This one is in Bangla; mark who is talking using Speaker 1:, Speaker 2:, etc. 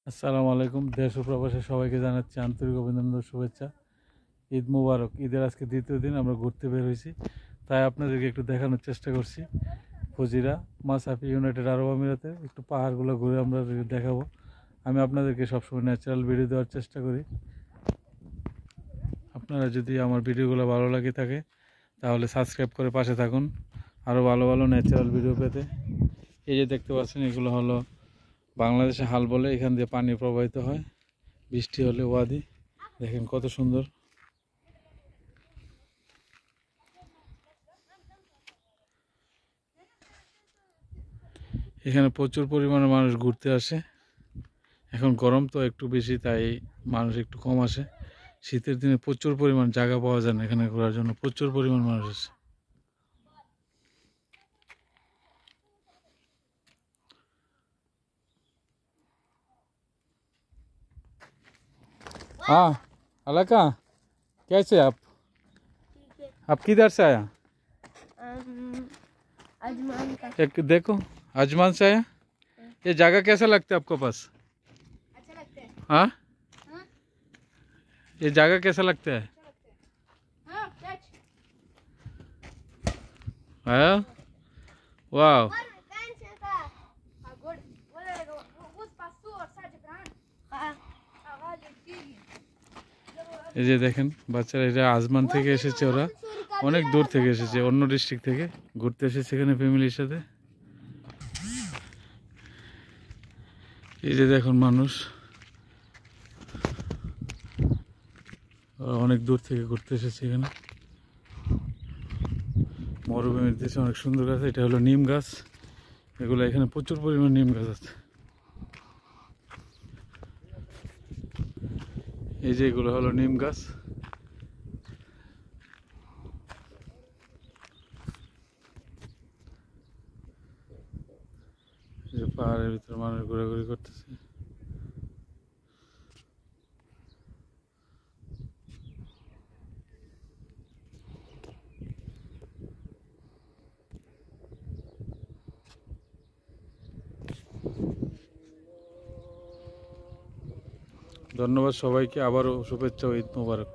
Speaker 1: আসসালামু আলাইকুম। দেশ ও প্রবাসে সবাইকে জানাচ্ছি আন্তরিক অভিনন্দন ও শুভেচ্ছা। ঈদ মুবারক। ঈদের আজকে দ্বিতীয় দিন আমরা ঘুরতে বের হয়েছি, তাই আপনাদেরকে একটু দেখানোর চেষ্টা করছি ফুজিরা মাসাফি ইউনাইটেড আরব আমিরাতে একটু পাহাড়গুলো ঘুরে আমরা দেখাবো। আমি আপনাদেরকে সবসময় ন্যাচারাল ভিডিও দেওয়ার চেষ্টা করি। আপনারা যদি আমার ভিডিওগুলো ভালো লাগে থাকে তাহলে সাবস্ক্রাইব করে পাশে থাকুন আরও ভালো ভালো ন্যাচারাল ভিডিও পেতে। এই যে দেখতে পাচ্ছেন, এগুলো হলো বাংলাদেশে হাল বলে, এখান দিয়ে পানি প্রবাহিত হয় বৃষ্টি হলে। ওয়াদি দেখেন কত সুন্দর। এখানে প্রচুর পরিমাণে মানুষ ঘুরতে আসে। এখন গরম তো একটু বেশি, তাই মানুষ একটু কম আসে। শীতের দিনে প্রচুর পরিমাণ জায়গা পাওয়া যায় না এখানে ঘোরার জন্য, প্রচুর পরিমাণ মানুষ আসে। हाँ अलका, कैसे आप किधर से आया?
Speaker 2: अजमान का।
Speaker 1: एक देखो, अजमान से आया। ये जगह कैसा लगता है आपको पास?
Speaker 2: अच्छा लगता है।
Speaker 1: हाँ,
Speaker 2: हाँ?
Speaker 1: ये जगह कैसा लगता है?
Speaker 2: अच्छा लगता है। हाँ, टच।
Speaker 1: हाँ, वाह।
Speaker 2: और कैंसिल का। हाँ, गुड। वो पासू और साज ब्रांड। हाँ। आवाज ठीक है।
Speaker 1: এই যে দেখেন বাচ্চারা, এটা আজমান থেকে এসেছে, ওরা অনেক দূর থেকে এসেছে, অন্য ডিস্ট্রিক্ট থেকে ঘুরতে এসেছে এখানে ফ্যামিলির সাথে। এই যে দেখুন মানুষ অনেক দূর থেকে ঘুরতে এসেছে এখানে। মরুভূমির দেশে অনেক সুন্দর গাছ, এটা হলো নিম গাছ। এগুলো এখানে প্রচুর পরিমাণ নিম গাছ আছে। এই যে এগুলো হলো নিম গাছ। যে পাহাড়ের ভিতরে মানুষ ঘোরাঘুরি করতেছে। ধন্যবাদ সবাইকে, আবারও শুভেচ্ছা ও ঈদ মোবারক।